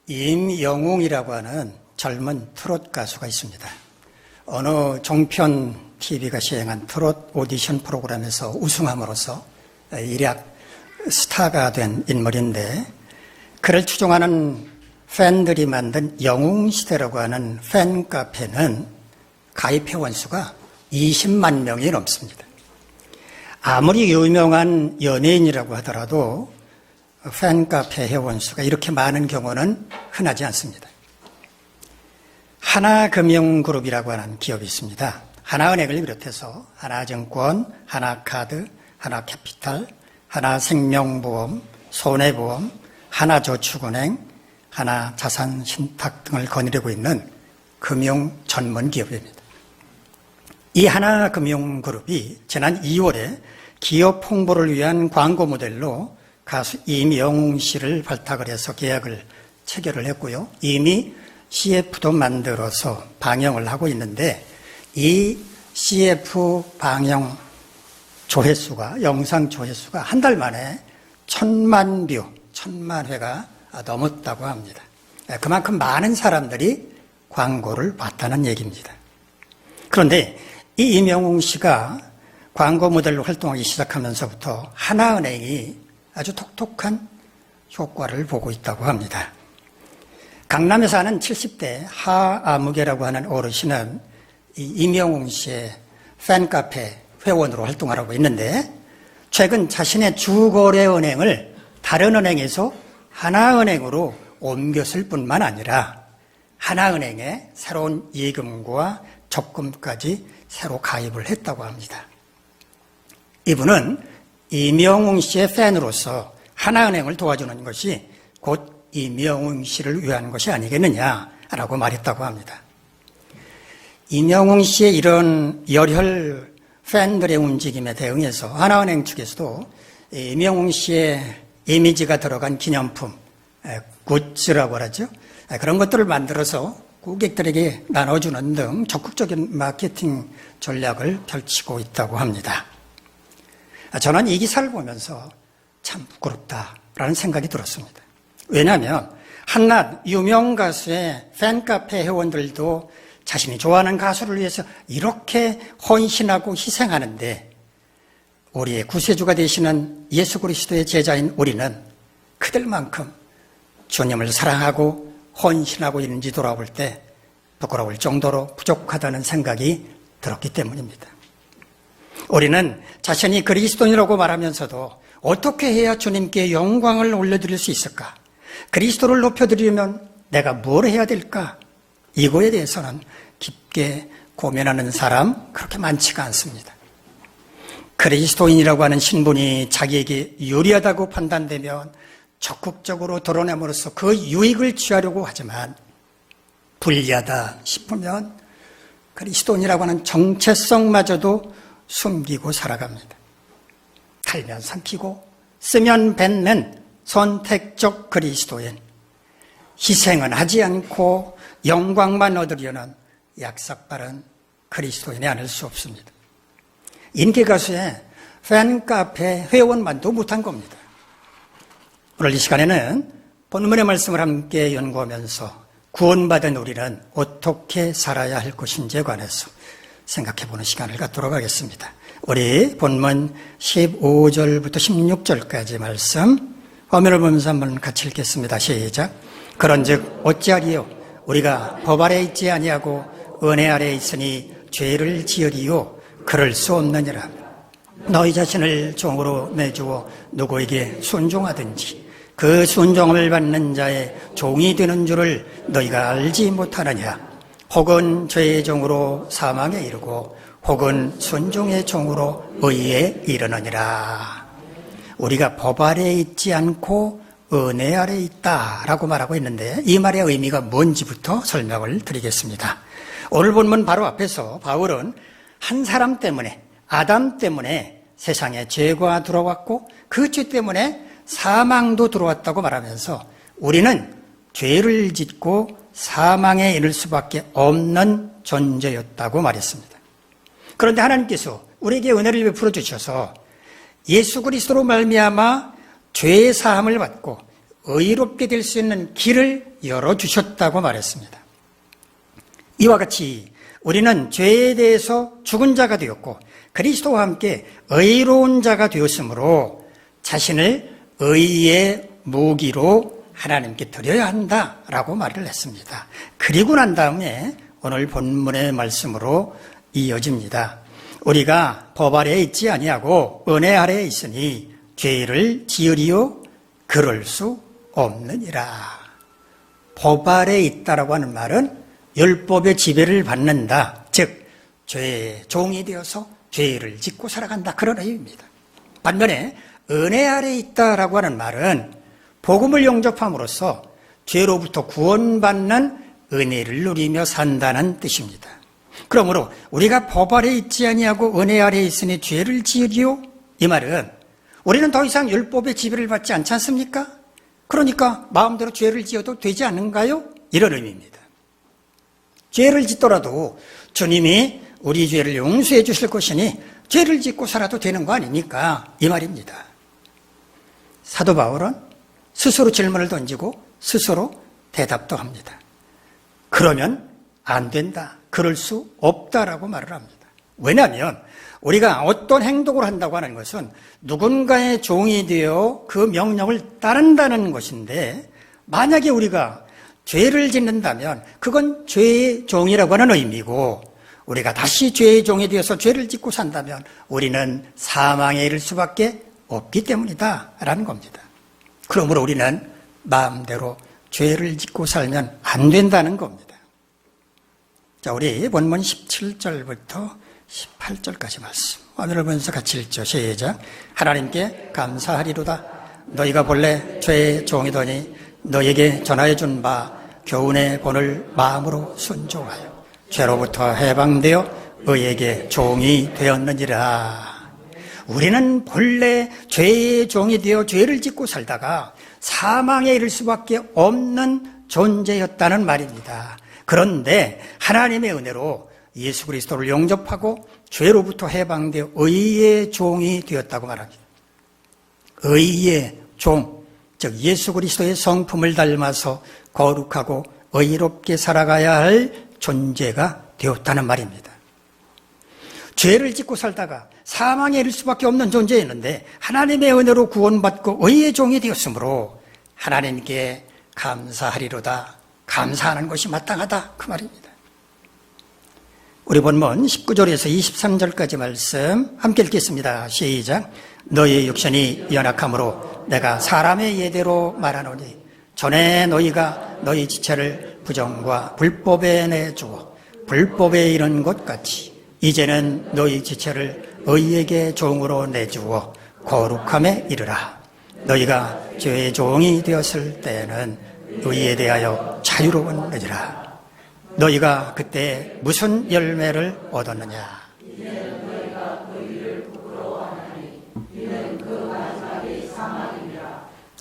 임영웅이라고 하는 젊은 트롯 가수가 있습니다. 어느 종편 TV가 시행한 트롯 오디션 프로그램에서 우승함으로써 일약 스타가 된 인물인데, 그를 추종하는 팬들이 만든 영웅시대라고 하는 팬카페는 가입 회원 수가 20만 명이 넘습니다. 아무리 유명한 연예인이라고 하더라도 팬카페 회원 수가 이렇게 많은 경우는 흔하지 않습니다. 하나금융그룹이라고 하는 기업이 있습니다. 하나은행을 비롯해서 하나증권, 하나카드, 하나캐피탈, 하나생명보험, 손해보험, 하나저축은행, 하나자산신탁 등을 거느리고 있는 금융 전문 기업입니다. 이 하나금융그룹이 지난 2월에 기업 홍보를 위한 광고 모델로 가수 임영웅 씨를 발탁을 해서 계약을 체결을 했고요. 이미 CF도 만들어서 방영을 하고 있는데, 이 CF 방영 조회수가, 영상 조회수가 한 달 만에 1000만 뷰, 1000만 회가 넘었다고 합니다. 그만큼 많은 사람들이 광고를 봤다는 얘기입니다. 그런데 이 임영웅 씨가 광고 모델로 활동하기 시작하면서부터 하나은행이 아주 독특한 효과를 보고 있다고 합니다. 강남에 사는 70대 하아무개라고 하는 어르신은 이 임영웅 씨의 팬카페 회원으로 활동을 하고 있는데, 최근 자신의 주거래은행을 다른 은행에서 하나은행으로 옮겼을 뿐만 아니라 하나은행에 새로운 예금과 적금까지 새로 가입을 했다고 합니다. 이분은 임영웅 씨의 팬으로서 하나은행을 도와주는 것이 곧 임영웅 씨를 위한 것이 아니겠느냐라고 말했다고 합니다. 임영웅 씨의 이런 열혈 팬들의 움직임에 대응해서 하나은행 측에서도 임영웅 씨의 이미지가 들어간 기념품, 굿즈라고 하죠. 그런 것들을 만들어서 고객들에게 나눠주는 등 적극적인 마케팅 전략을 펼치고 있다고 합니다. 저는 이 기사를 보면서 참 부끄럽다라는 생각이 들었습니다. 왜냐하면 한낱 유명 가수의 팬카페 회원들도 자신이 좋아하는 가수를 위해서 이렇게 헌신하고 희생하는데, 우리의 구세주가 되시는 예수 그리스도의 제자인 우리는 그들만큼 주님을 사랑하고 헌신하고 있는지 돌아볼 때 부끄러울 정도로 부족하다는 생각이 들었기 때문입니다. 우리는 자신이 그리스도인이라고 말하면서도 어떻게 해야 주님께 영광을 올려드릴 수 있을까? 그리스도를 높여드리려면 내가 뭘 해야 될까? 이거에 대해서는 깊게 고민하는 사람 그렇게 많지가 않습니다. 그리스도인이라고 하는 신분이 자기에게 유리하다고 판단되면 적극적으로 드러냄으로써 그 유익을 취하려고 하지만, 불리하다 싶으면 그리스도인이라고 하는 정체성마저도 숨기고 살아갑니다. 달면 삼키고 쓰면 뱉는 선택적 그리스도인, 희생은 하지 않고 영광만 얻으려는 약삭빠른 그리스도인이 아닐 수 없습니다. 인기 가수의 팬카페 회원만도 못한 겁니다. 오늘 이 시간에는 본문의 말씀을 함께 연구하면서 구원받은 우리는 어떻게 살아야 할 것인지에 관해서 생각해보는 시간을 갖도록 하겠습니다. 우리 본문 15절부터 16절까지 말씀 화면을 보면서 한번 같이 읽겠습니다. 시작. 그런즉 어찌하리요? 우리가 법 아래 있지 아니하고 은혜 아래 있으니 죄를 지으리요? 그럴 수 없느니라. 너희 자신을 종으로 내주어 누구에게 순종하든지 그 순종을 받는 자의 종이 되는 줄을 너희가 알지 못하느냐? 혹은 죄의 종으로 사망에 이르고 혹은 순종의 종으로 의에 이르느니라. 우리가 법 아래에 있지 않고 은혜 아래에 있다라고 말하고 있는데, 이 말의 의미가 뭔지부터 설명을 드리겠습니다. 오늘 본문 바로 앞에서 바울은 한 사람 때문에, 아담 때문에 세상에 죄가 들어왔고 그 죄 때문에 사망도 들어왔다고 말하면서 우리는 죄를 짓고 사망에 이를 수밖에 없는 존재였다고 말했습니다. 그런데 하나님께서 우리에게 은혜를 베풀어 주셔서 예수 그리스도로 말미암아 죄의 사함을 받고 의롭게 될 수 있는 길을 열어주셨다고 말했습니다. 이와 같이 우리는 죄에 대해서 죽은 자가 되었고 그리스도와 함께 의로운 자가 되었으므로 자신을 의의 무기로 하나님께 드려야 한다라고 말을 했습니다. 그리고 난 다음에 오늘 본문의 말씀으로 이어집니다. 우리가 법 아래에 있지 아니하고 은혜 아래에 있으니 죄를 지으리요 그럴 수 없느니라. 법 아래에 있다라고 하는 말은 율법의 지배를 받는다. 즉 죄의 종이 되어서 죄를 짓고 살아간다. 그런 의미입니다. 반면에 은혜 아래에 있다라고 하는 말은 복음을 영접함으로써 죄로부터 구원받는 은혜를 누리며 산다는 뜻입니다. 그러므로 우리가 법 아래에 있지 아니하고 은혜 아래에 있으니 죄를 지으리요? 이 말은 우리는 더 이상 율법의 지배를 받지 않지 않습니까? 그러니까 마음대로 죄를 지어도 되지 않은가요? 이런 의미입니다. 죄를 짓더라도 주님이 우리 죄를 용서해 주실 것이니 죄를 짓고 살아도 되는 거 아닙니까? 이 말입니다. 사도 바울은 스스로 질문을 던지고 스스로 대답도 합니다. 그러면 안 된다. 그럴 수 없다라고 말을 합니다. 왜냐하면 우리가 어떤 행동을 한다고 하는 것은 누군가의 종이 되어 그 명령을 따른다는 것인데 만약에 우리가 죄를 짓는다면 그건 죄의 종이라고 하는 의미고 우리가 다시 죄의 종이 되어서 죄를 짓고 산다면 우리는 사망에 이를 수밖에 없기 때문이다라는 겁니다. 그러므로 우리는 마음대로 죄를 짓고 살면 안 된다는 겁니다. 자, 우리 본문 17절부터 18절까지 말씀. 오늘 보면서 같이 읽죠. 시작. 하나님께 감사하리로다. 너희가 본래 죄의 종이더니 너에게 전하여 준 바 교훈의 본을 마음으로 순종하여 죄로부터 해방되어 의에게 종이 되었느니라. 우리는 본래 죄의 종이 되어 죄를 짓고 살다가 사망에 이를 수밖에 없는 존재였다는 말입니다. 그런데 하나님의 은혜로 예수 그리스도를 영접하고 죄로부터 해방되어 의의 종이 되었다고 말합니다. 의의 종, 즉 예수 그리스도의 성품을 닮아서 거룩하고 의롭게 살아가야 할 존재가 되었다는 말입니다. 죄를 짓고 살다가 사망에 이를 수밖에 없는 존재였는데 하나님의 은혜로 구원받고 의의 종이 되었으므로 하나님께 감사하리로다. 감사하는 것이 마땅하다. 그 말입니다. 우리 본문 19절에서 23절까지 말씀 함께 읽겠습니다. 시작. 너희 육신이 연약함으로 내가 사람의 예대로 말하노니 전에 너희가 너희 지체를 부정과 불법에 내주어 불법에 이른 것 같이 이제는 너희 지체를 의에게 종으로 내주어 거룩함에 이르라. 너희가 죄의 종이 되었을 때에는 의에 대하여 자유로웠느니라. 너희가 그때 무슨 열매를 얻었느냐?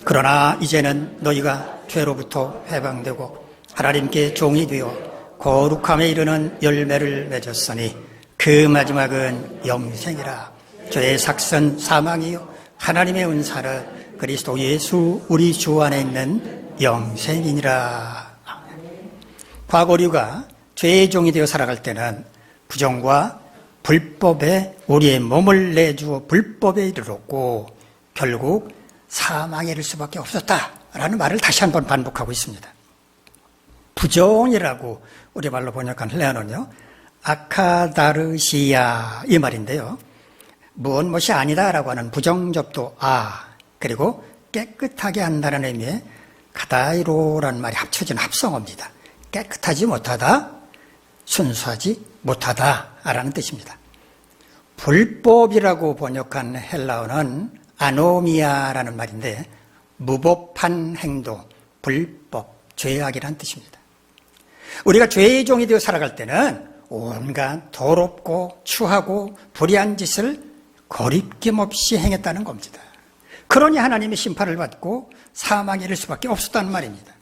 그러나 이제는 너희가 죄로부터 해방되고 하나님께 종이 되어 거룩함에 이르는 열매를 맺었으니 그 마지막은 영생이라. 죄의 삭선 사망이요 하나님의 은사는 그리스도 예수 우리 주 안에 있는 영생이니라. 과거 우리가 죄의 종이 되어 살아갈 때는 부정과 불법에 우리의 몸을 내주어 불법에 이르렀고 결국 사망에 이를 수밖에 없었다라는 말을 다시 한번 반복하고 있습니다. 부정이라고 우리말로 번역한 헬라어는요, 아카다르시아 이 말인데요. 무엇이 아니다라고 하는 부정접도 그리고 깨끗하게 한다는 의미의 가다이로라는 말이 합쳐진 합성어입니다. 깨끗하지 못하다, 순수하지 못하다라는 뜻입니다. 불법이라고 번역한 헬라어는 아노미아라는 말인데 무법한 행동, 불법, 죄악이라는 뜻입니다. 우리가 죄의 종이 되어 살아갈 때는 온갖 더럽고 추하고 불의한 짓을 거리낌없이 행했다는 겁니다. 그러니 하나님의 심판을 받고 사망에 이를 수밖에 없었다는 말입니다.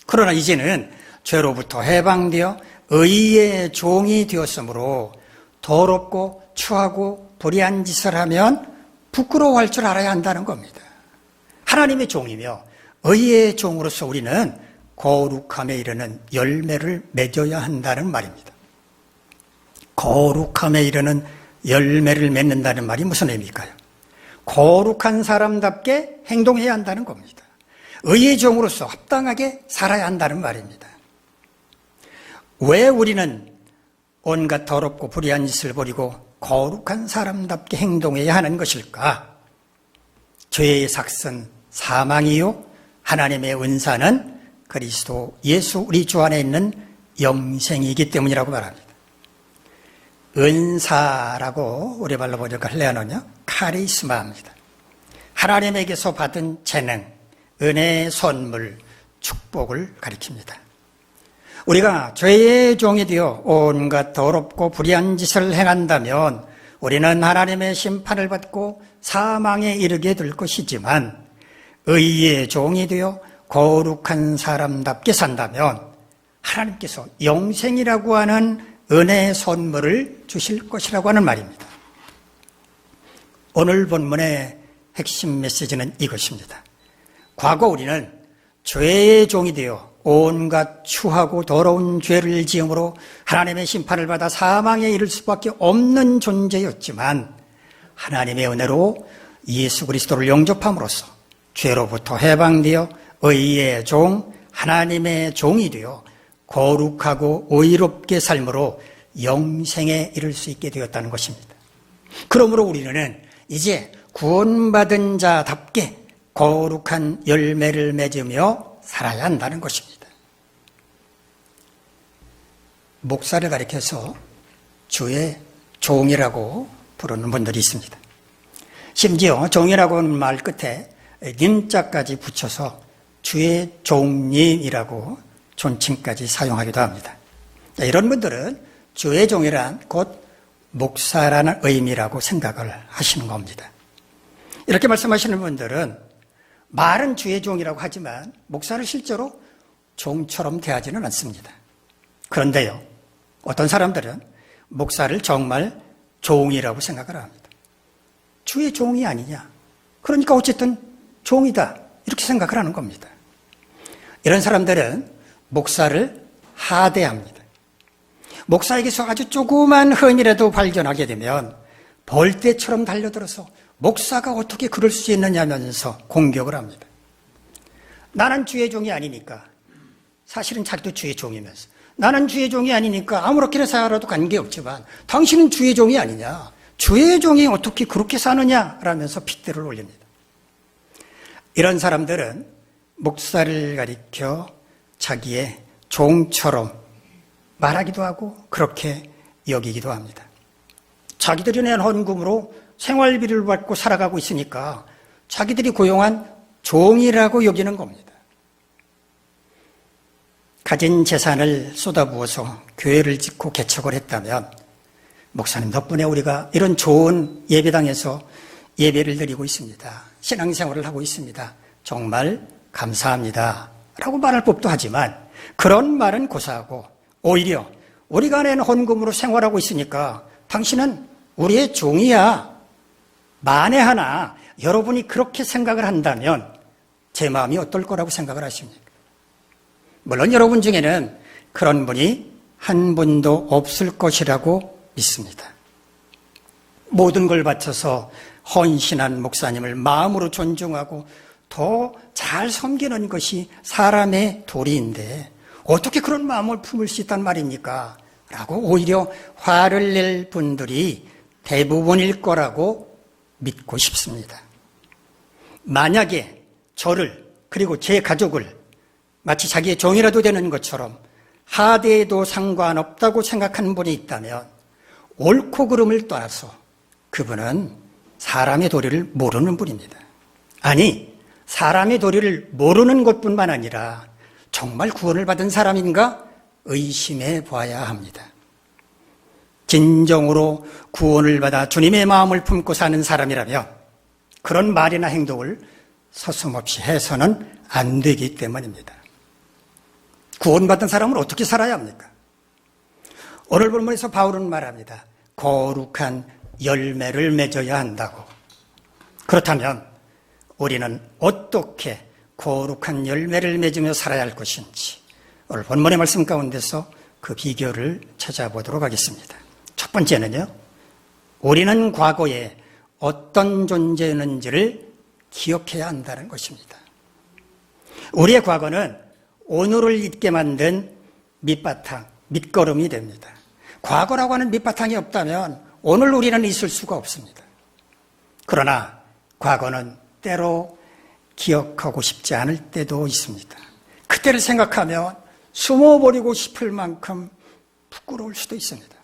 그러나 이제는 죄로부터 해방되어 의의 종이 되었으므로 더럽고 추하고 불의한 짓을 하면 부끄러워할 줄 알아야 한다는 겁니다. 하나님의 종이며 의의 종으로서 우리는 거룩함에 이르는 열매를 맺어야 한다는 말입니다. 거룩함에 이르는 열매를 맺는다는 말이 무슨 의미일까요? 거룩한 사람답게 행동해야 한다는 겁니다. 의의 종으로서 합당하게 살아야 한다는 말입니다. 왜 우리는 온갖 더럽고 불의한 짓을 버리고 거룩한 사람답게 행동해야 하는 것일까? 죄의 삭은 사망이요, 하나님의 은사는 그리스도 예수 우리 주 안에 있는 영생이기 때문이라고 말합니다. 은사라고 우리 말로 번역한 헬레아어는요, 카리스마입니다. 하나님에게서 받은 재능, 은혜의 선물, 축복을 가리킵니다. 우리가 죄의 종이 되어 온갖 더럽고 불의한 짓을 행한다면 우리는 하나님의 심판을 받고 사망에 이르게 될 것이지만, 의의 종이 되어 거룩한 사람답게 산다면 하나님께서 영생이라고 하는 은혜의 선물을 주실 것이라고 하는 말입니다. 오늘 본문의 핵심 메시지는 이것입니다. 과거 우리는 죄의 종이 되어 온갖 추하고 더러운 죄를 지음으로 하나님의 심판을 받아 사망에 이를 수밖에 없는 존재였지만, 하나님의 은혜로 예수 그리스도를 영접함으로써 죄로부터 해방되어 의의 종, 하나님의 종이 되어 거룩하고 의롭게 삶으로 영생에 이를 수 있게 되었다는 것입니다. 그러므로 우리는 이제 구원받은 자답게 거룩한 열매를 맺으며 살아야 한다는 것입니다. 목사를 가리켜서 주의 종이라고 부르는 분들이 있습니다. 심지어 종이라고 하는 말 끝에 님자까지 붙여서 주의 종님이라고 존칭까지 사용하기도 합니다. 이런 분들은 주의 종이란 곧 목사라는 의미라고 생각을 하시는 겁니다. 이렇게 말씀하시는 분들은 말은 주의 종이라고 하지만 목사를 실제로 종처럼 대하지는 않습니다. 그런데요, 어떤 사람들은 목사를 정말 종이라고 생각을 합니다. 주의 종이 아니냐, 그러니까 어쨌든 종이다, 이렇게 생각을 하는 겁니다. 이런 사람들은 목사를 하대합니다. 목사에게서 아주 조그만 흠이라도 발견하게 되면 벌떼처럼 달려들어서 목사가 어떻게 그럴 수 있느냐면서 공격을 합니다. 나는 주의 종이 아니니까, 사실은 자기도 주의 종이면서 나는 주의 종이 아니니까 아무렇게나 살아도 관계없지만 당신은 주의 종이 아니냐, 주의 종이 어떻게 그렇게 사느냐라면서 핏대를 올립니다. 이런 사람들은 목사를 가리켜 자기의 종처럼 말하기도 하고 그렇게 여기기도 합니다. 자기들이 낸 헌금으로 생활비를 받고 살아가고 있으니까 자기들이 고용한 종이라고 여기는 겁니다. 가진 재산을 쏟아부어서 교회를 짓고 개척을 했다면 목사님 덕분에 우리가 이런 좋은 예배당에서 예배를 드리고 있습니다, 신앙생활을 하고 있습니다, 정말 감사합니다 라고 말할 법도 하지만, 그런 말은 고사하고 오히려 우리가 낸 헌금으로 생활하고 있으니까 당신은 우리의 종이야, 만에 하나 여러분이 그렇게 생각을 한다면 제 마음이 어떨 거라고 생각을 하십니까? 물론 여러분 중에는 그런 분이 한 분도 없을 것이라고 믿습니다. 모든 걸 바쳐서 헌신한 목사님을 마음으로 존중하고 더 잘 섬기는 것이 사람의 도리인데 어떻게 그런 마음을 품을 수 있단 말입니까? 라고 오히려 화를 낼 분들이 대부분일 거라고 믿고 싶습니다. 만약에 저를, 그리고 제 가족을 마치 자기의 종이라도 되는 것처럼 하대해도 상관없다고 생각하는 분이 있다면 옳고 그름을 떠나서 그분은 사람의 도리를 모르는 분입니다. 아니, 사람의 도리를 모르는 것뿐만 아니라 정말 구원을 받은 사람인가 의심해 봐야 합니다. 진정으로 구원을 받아 주님의 마음을 품고 사는 사람이라면 그런 말이나 행동을 서슴없이 해서는 안 되기 때문입니다. 구원받은 사람은 어떻게 살아야 합니까? 오늘 본문에서 바울은 말합니다. 거룩한 열매를 맺어야 한다고. 그렇다면 우리는 어떻게 거룩한 열매를 맺으며 살아야 할 것인지 오늘 본문의 말씀 가운데서 그 비결을 찾아보도록 하겠습니다. 첫 번째는요, 우리는 과거에 어떤 존재였는지를 기억해야 한다는 것입니다. 우리의 과거는 오늘을 잊게 만든 밑바탕, 밑거름이 됩니다. 과거라고 하는 밑바탕이 없다면 오늘 우리는 있을 수가 없습니다. 그러나 과거는 때로 기억하고 싶지 않을 때도 있습니다. 그때를 생각하면 숨어버리고 싶을 만큼 부끄러울 수도 있습니다.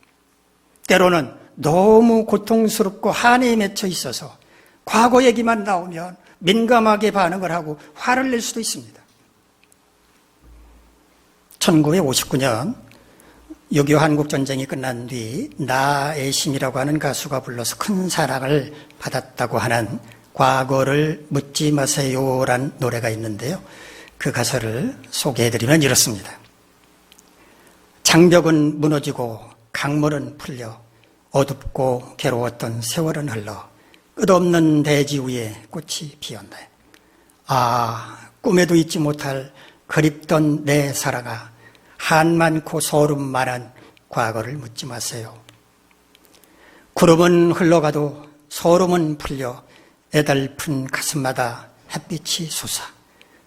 때로는 너무 고통스럽고 한에 맺혀 있어서 과거 얘기만 나오면 민감하게 반응을 하고 화를 낼 수도 있습니다. 1959년 6.25 한국전쟁이 끝난 뒤 나애심이라고 하는 가수가 불러서 큰 사랑을 받았다고 하는 과거를 묻지 마세요란 노래가 있는데요. 그 가사를 소개해드리면 이렇습니다. 장벽은 무너지고 강물은 풀려 어둡고 괴로웠던 세월은 흘러 끝없는 대지 위에 꽃이 피었네. 아, 꿈에도 잊지 못할 그립던 내 사랑아, 한 많고 소름 많은 과거를 묻지 마세요. 구름은 흘러가도 소름은 풀려 애달픈 가슴마다 햇빛이 솟아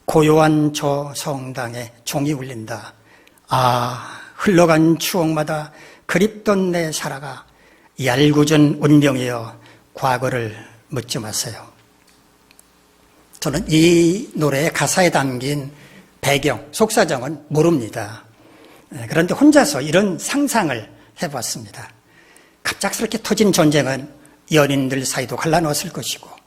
고요한 저 성당에 종이 울린다. 아, 흘러간 추억마다 그립던 내 사랑아, 얄궂은 운명이여 과거를 묻지 마세요. 저는 이 노래의 가사에 담긴 배경, 속사정은 모릅니다. 그런데 혼자서 이런 상상을 해봤습니다. 갑작스럽게 터진 전쟁은 연인들 사이도 갈라놓았을 것이고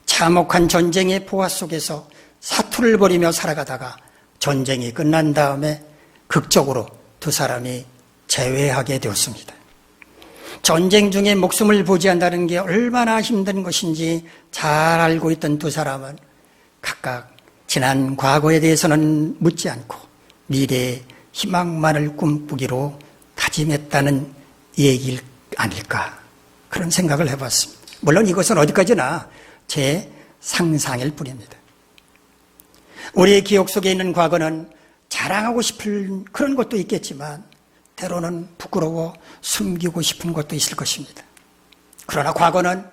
참혹한 전쟁의 보화 속에서 사투를 벌이며 살아가다가 전쟁이 끝난 다음에 극적으로 두 사람이 재회하게 되었습니다. 전쟁 중에 목숨을 부지한다는 게 얼마나 힘든 것인지 잘 알고 있던 두 사람은 각각 지난 과거에 대해서는 묻지 않고 미래의 희망만을 꿈꾸기로 다짐했다는 얘기일 아닐까, 그런 생각을 해봤습니다. 물론 이것은 어디까지나 제 상상일 뿐입니다. 우리의 기억 속에 있는 과거는 자랑하고 싶은 그런 것도 있겠지만 때로는 부끄러워 숨기고 싶은 것도 있을 것입니다. 그러나 과거는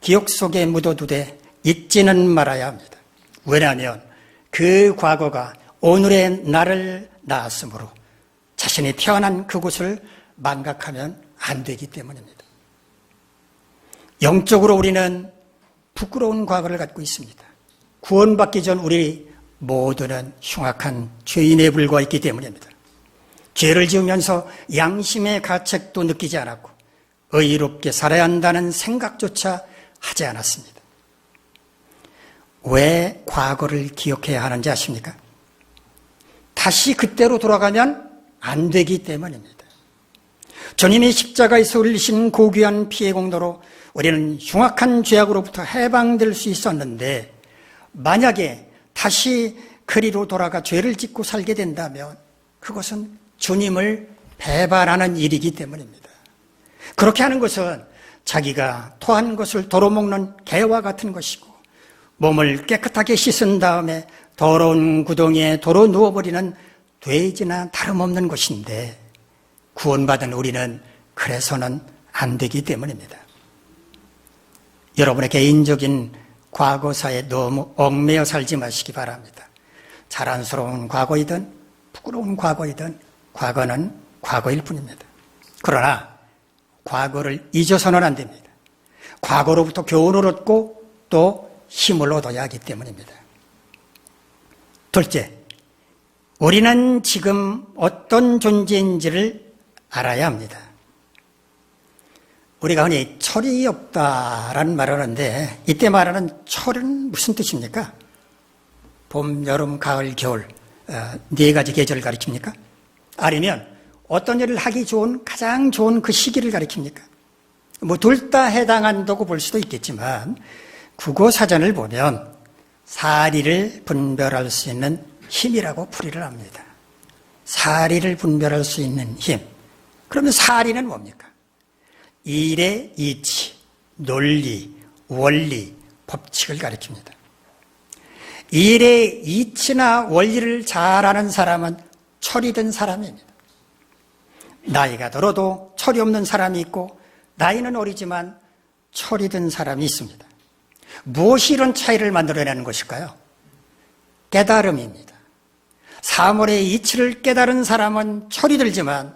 기억 속에 묻어두되 잊지는 말아야 합니다. 왜냐하면 그 과거가 오늘의 나를 낳았으므로 자신이 태어난 그곳을 망각하면 안 되기 때문입니다. 영적으로 우리는 부끄러운 과거를 갖고 있습니다. 구원받기 전 우리 모두는 흉악한 죄인에 불과했기 때문입니다. 죄를 지으면서 양심의 가책도 느끼지 않았고 의롭게 살아야 한다는 생각조차 하지 않았습니다. 왜 과거를 기억해야 하는지 아십니까? 다시 그때로 돌아가면 안 되기 때문입니다. 주님이 십자가에서 흘리신 고귀한 피의 공로로 우리는 흉악한 죄악으로부터 해방될 수 있었는데 만약에 다시 그리로 돌아가 죄를 짓고 살게 된다면 그것은 주님을 배반하는 일이기 때문입니다. 그렇게 하는 것은 자기가 토한 것을 도로 먹는 개와 같은 것이고 몸을 깨끗하게 씻은 다음에 더러운 구덩이에 도로 누워버리는 돼지나 다름없는 것인데 구원받은 우리는 그래서는 안 되기 때문입니다. 여러분의 개인적인 과거사에 너무 얽매여 살지 마시기 바랍니다. 자랑스러운 과거이든 부끄러운 과거이든 과거는 과거일 뿐입니다. 그러나 과거를 잊어서는 안 됩니다. 과거로부터 교훈을 얻고 또 힘을 얻어야 하기 때문입니다. 둘째, 우리는 지금 어떤 존재인지를 알아야 합니다. 우리가 흔히 철이 없다라는 말을 하는데 이때 말하는 철은 무슨 뜻입니까? 봄, 여름, 가을, 겨울 네 가지 계절을 가리킵니까? 아니면 어떤 일을 하기 좋은 가장 좋은 그 시기를 가리킵니까? 뭐 둘 다 해당한다고 볼 수도 있겠지만 국어사전을 보면 사리를 분별할 수 있는 힘이라고 풀이를 합니다. 사리를 분별할 수 있는 힘. 그러면 사리는 뭡니까? 일의 이치, 논리, 원리, 법칙을 가리킵니다. 일의 이치나 원리를 잘 아는 사람은 철이 든 사람입니다. 나이가 들어도 철이 없는 사람이 있고 나이는 어리지만 철이 든 사람이 있습니다. 무엇이 이런 차이를 만들어내는 것일까요? 깨달음입니다. 사물의 이치를 깨달은 사람은 철이 들지만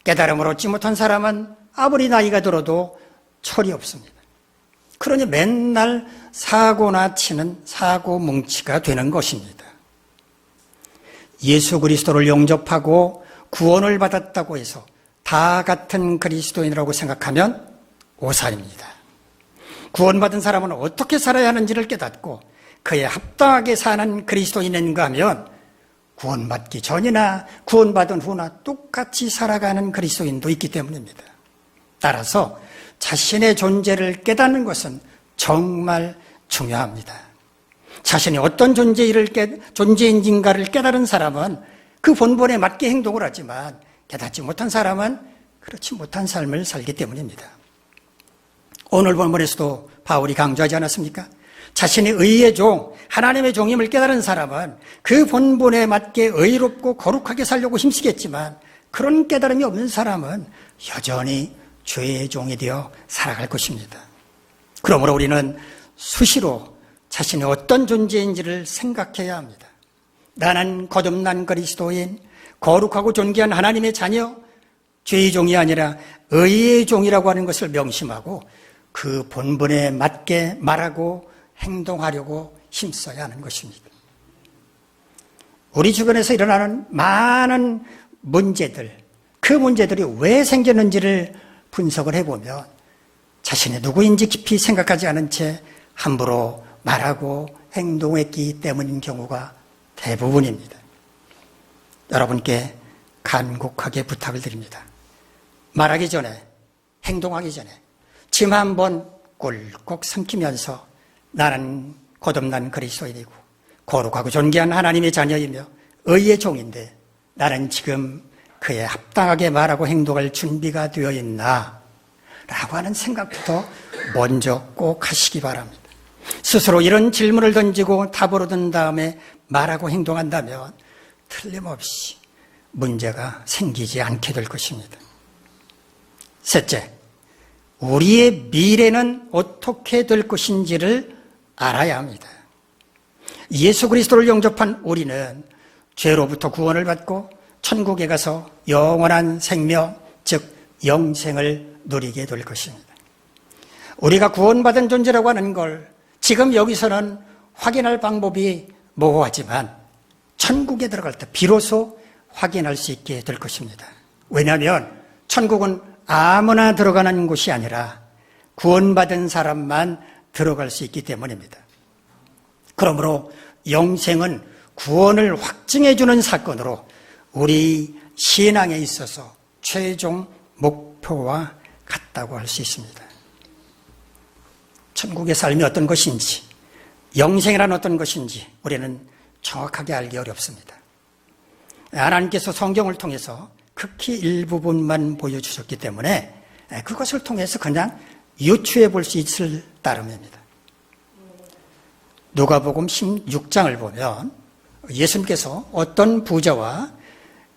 깨달음을 얻지 못한 사람은 아무리 나이가 들어도 철이 없습니다. 그러니 맨날 사고나 치는 사고뭉치가 되는 것입니다. 예수 그리스도를 영접하고 구원을 받았다고 해서 다 같은 그리스도인이라고 생각하면 오산입니다. 구원받은 사람은 어떻게 살아야 하는지를 깨닫고 그에 합당하게 사는 그리스도인인가 하면 구원받기 전이나 구원받은 후나 똑같이 살아가는 그리스도인도 있기 때문입니다. 따라서 자신의 존재를 깨닫는 것은 정말 중요합니다. 자신이 어떤 존재인가를 깨달은 사람은 그 본본에 맞게 행동을 하지만 깨닫지 못한 사람은 그렇지 못한 삶을 살기 때문입니다. 오늘 본문에서도 바울이 강조하지 않았습니까? 자신이 의의 종, 하나님의 종임을 깨달은 사람은 그 본본에 맞게 의롭고 거룩하게 살려고 힘쓰겠지만 그런 깨달음이 없는 사람은 여전히 죄의 종이 되어 살아갈 것입니다. 그러므로 우리는 수시로 자신이 어떤 존재인지를 생각해야 합니다. 나는 거듭난 그리스도인, 거룩하고 존귀한 하나님의 자녀, 죄의 종이 아니라 의의 종이라고 하는 것을 명심하고 그 본분에 맞게 말하고 행동하려고 힘써야 하는 것입니다. 우리 주변에서 일어나는 많은 문제들, 그 문제들이 왜 생겼는지를 분석을 해보면 자신이 누구인지 깊이 생각하지 않은 채 함부로 말하고 행동했기 때문인 경우가 대부분입니다. 여러분께 간곡하게 부탁을 드립니다. 말하기 전에, 행동하기 전에 침 한번 꿀꺽 삼키면서 나는 거듭난 그리스도인이고 거룩하고 존귀한 하나님의 자녀이며 의의 종인데 나는 지금 그에 합당하게 말하고 행동할 준비가 되어 있나? 라고 하는 생각부터 먼저 꼭 하시기 바랍니다. 스스로 이런 질문을 던지고 답을 얻은 다음에 말하고 행동한다면 틀림없이 문제가 생기지 않게 될 것입니다. 셋째, 우리의 미래는 어떻게 될 것인지를 알아야 합니다. 예수 그리스도를 영접한 우리는 죄로부터 구원을 받고 천국에 가서 영원한 생명, 즉 영생을 누리게 될 것입니다. 우리가 구원받은 존재라고 하는 걸 지금 여기서는 확인할 방법이 모호하지만 천국에 들어갈 때 비로소 확인할 수 있게 될 것입니다. 왜냐하면 천국은 아무나 들어가는 곳이 아니라 구원받은 사람만 들어갈 수 있기 때문입니다. 그러므로 영생은 구원을 확증해 주는 사건으로 우리 신앙에 있어서 최종 목표와 같다고 할 수 있습니다. 천국의 삶이 어떤 것인지, 영생이란 어떤 것인지 우리는 정확하게 알기 어렵습니다. 하나님께서 성경을 통해서 극히 일부분만 보여주셨기 때문에 그것을 통해서 그냥 유추해 볼 수 있을 따름입니다. 누가복음 16장을 보면 예수님께서 어떤 부자와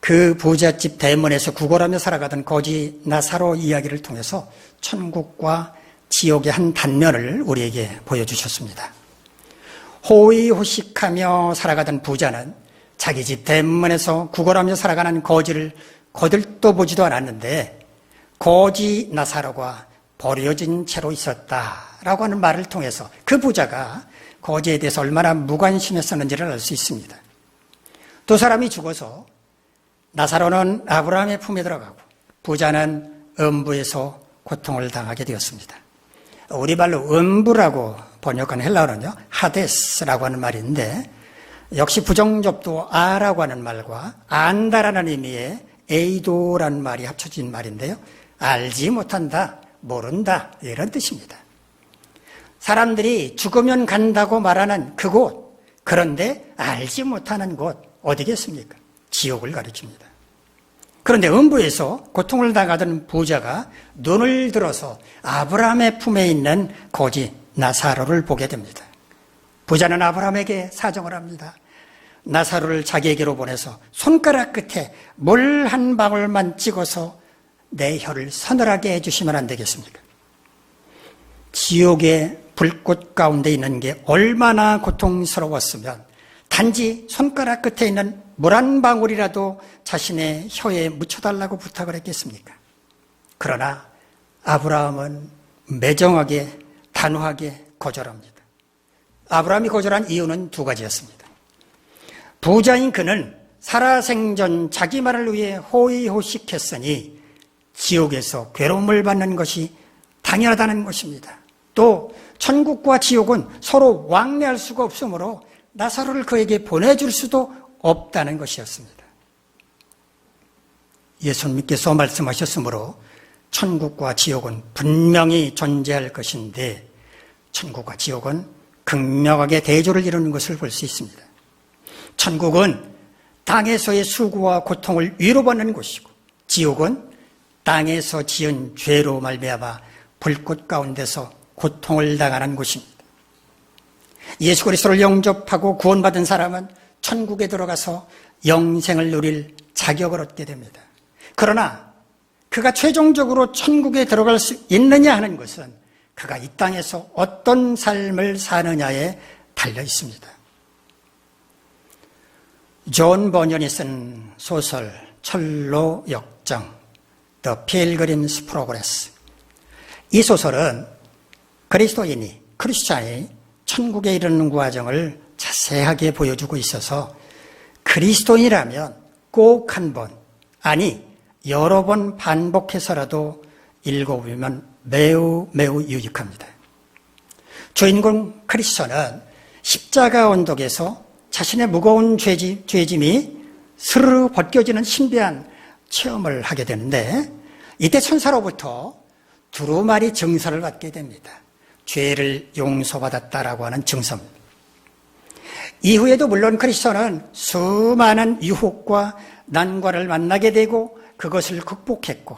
그 부잣집 대문에서 구걸하며 살아가던 거지 나사로 이야기를 통해서 천국과 지옥의 한 단면을 우리에게 보여주셨습니다. 호의호식하며 살아가던 부자는 자기 집 대문에서 구걸하며 살아가는 거지를 거들떠 보지도 않았는데 거지 나사로가 버려진 채로 있었다라고 하는 말을 통해서 그 부자가 거지에 대해서 얼마나 무관심했었는지를 알 수 있습니다. 두 사람이 죽어서 나사로는 아브라함의 품에 들어가고 부자는 음부에서 고통을 당하게 되었습니다. 우리 말로 음부라고 번역한 헬라어는요, 하데스라고 하는 말인데 역시 부정접두 아라고 하는 말과 안다라는 의미의 에이도라는 말이 합쳐진 말인데요. 알지 못한다, 모른다 이런 뜻입니다. 사람들이 죽으면 간다고 말하는 그곳, 그런데 알지 못하는 곳 어디겠습니까? 지옥을 가리킵니다. 그런데 음부에서 고통을 당하던 부자가 눈을 들어서 아브라함의 품에 있는 거지 나사로를 보게 됩니다. 부자는 아브라함에게 사정을 합니다. 나사로를 자기에게로 보내서 손가락 끝에 물 한 방울만 찍어서 내 혀를 서늘하게 해주시면 안 되겠습니까? 지옥의 불꽃 가운데 있는 게 얼마나 고통스러웠으면 단지 손가락 끝에 있는 물 한 방울이라도 자신의 혀에 묻혀달라고 부탁을 했겠습니까? 그러나 아브라함은 매정하게 단호하게 거절합니다. 아브라함이 거절한 이유는 두 가지였습니다. 부자인 그는 살아생전 자기 말을 위해 호의호식했으니 지옥에서 괴로움을 받는 것이 당연하다는 것입니다. 또 천국과 지옥은 서로 왕래할 수가 없으므로 나사로를 그에게 보내줄 수도 없다는 것이었습니다. 예수님께서 말씀하셨으므로 천국과 지옥은 분명히 존재할 것인데 천국과 지옥은 극명하게 대조를 이루는 것을 볼 수 있습니다. 천국은 땅에서의 수고와 고통을 위로받는 곳이고 지옥은 땅에서 지은 죄로 말미암아 불꽃 가운데서 고통을 당하는 곳입니다. 예수 그리스도를 영접하고 구원받은 사람은 천국에 들어가서 영생을 누릴 자격을 얻게 됩니다. 그러나 그가 최종적으로 천국에 들어갈 수 있느냐 하는 것은 그가 이 땅에서 어떤 삶을 사느냐에 달려 있습니다. 존 버년이 쓴 소설 철로 역정 The Pilgrim's Progress, 이 소설은 그리스도인이 크리스찬이 천국에 이르는 과정을 자세하게 보여주고 있어서 그리스도인이라면 꼭 한 번, 아니 여러 번 반복해서라도 읽어보면 매우 유익합니다. 주인공 크리스천은 십자가 언덕에서 자신의 무거운 죄짐이 스르르 벗겨지는 신비한 체험을 하게 되는데 이때 천사로부터 두루마리 증서를 받게 됩니다. 죄를 용서받았다라고 하는 증서입니다. 이후에도 물론 크리스천은 수많은 유혹과 난관을 만나게 되고 그것을 극복했고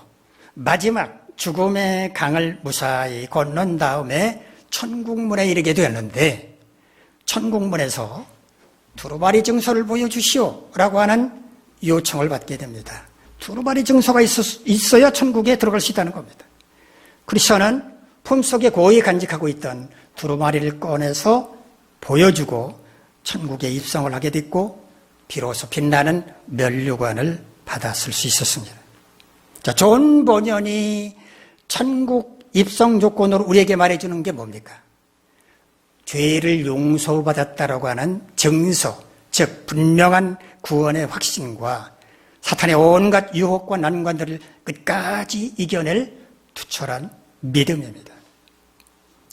마지막 죽음의 강을 무사히 건넌 다음에 천국문에 이르게 되었는데 천국문에서 두루마리 증서를 보여주시오 라고 하는 요청을 받게 됩니다. 두루마리 증서가 있어야 천국에 들어갈 수 있다는 겁니다. 크리스천은 품속에 고이 간직하고 있던 두루마리를 꺼내서 보여주고 천국에 입성을 하게 됐고 비로소 빛나는 면류관을 받았을 수 있었습니다. 자, 존 버년이 천국 입성 조건으로 우리에게 말해주는 게 뭡니까? 죄를 용서받았다라고 하는 증서, 즉 분명한 구원의 확신과 사탄의 온갖 유혹과 난관들을 끝까지 이겨낼 투철한 믿음입니다.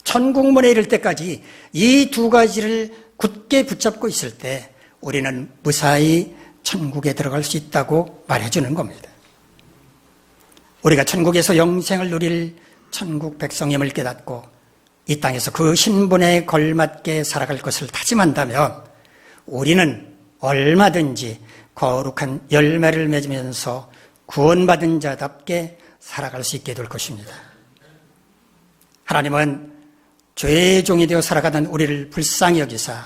천국문에 이를 때까지 이 두 가지를 굳게 붙잡고 있을 때 우리는 무사히 천국에 들어갈 수 있다고 말해주는 겁니다. 우리가 천국에서 영생을 누릴 천국 백성임을 깨닫고 이 땅에서 그 신분에 걸맞게 살아갈 것을 다짐한다면 우리는 얼마든지 거룩한 열매를 맺으면서 구원받은 자답게 살아갈 수 있게 될 것입니다. 하나님은 죄의 종이 되어 살아가던 우리를 불쌍히 여기사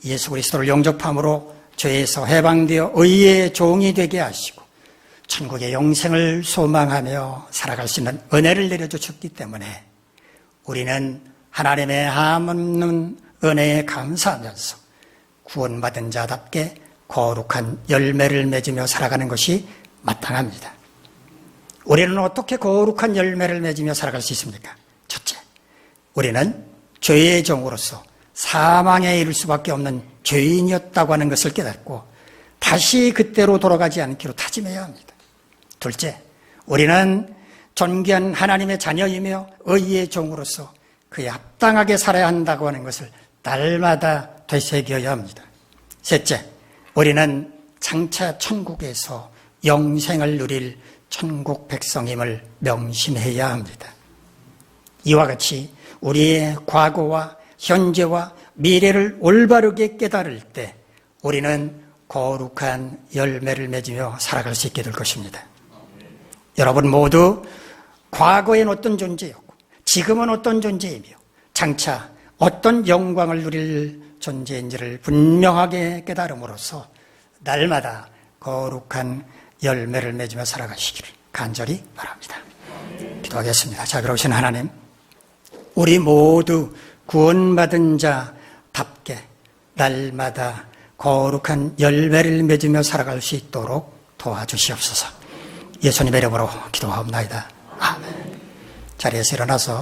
예수 그리스도를 영접함으로 죄에서 해방되어 의의 종이 되게 하시고 천국의 영생을 소망하며 살아갈 수 있는 은혜를 내려주셨기 때문에 우리는 하나님의 한없는 은혜에 감사하면서 구원받은 자답게 거룩한 열매를 맺으며 살아가는 것이 마땅합니다. 우리는 어떻게 거룩한 열매를 맺으며 살아갈 수 있습니까? 첫째, 우리는 죄의 종으로서 사망에 이를 수밖에 없는 죄인이었다고 하는 것을 깨닫고 다시 그때로 돌아가지 않기로 다짐해야 합니다. 둘째, 우리는 존귀한 하나님의 자녀이며 의의 종으로서 그에 합당하게 살아야 한다고 하는 것을 날마다 되새겨야 합니다. 셋째, 우리는 장차 천국에서 영생을 누릴 천국 백성임을 명심해야 합니다. 이와 같이 우리의 과거와 현재와 미래를 올바르게 깨달을 때 우리는 거룩한 열매를 맺으며 살아갈 수 있게 될 것입니다. 여러분 모두 과거엔 어떤 존재였고 지금은 어떤 존재이며 장차 어떤 영광을 누릴 존재인지를 분명하게 깨달음으로써 날마다 거룩한 열매를 맺으며 살아가시기를 간절히 바랍니다. 기도하겠습니다. 자비로우신 하나님, 우리 모두 구원받은 자답게 날마다 거룩한 열매를 맺으며 살아갈 수 있도록 도와주시옵소서. 예수님의 이름으로 기도하옵나이다. 아멘. 자리에서 일어나서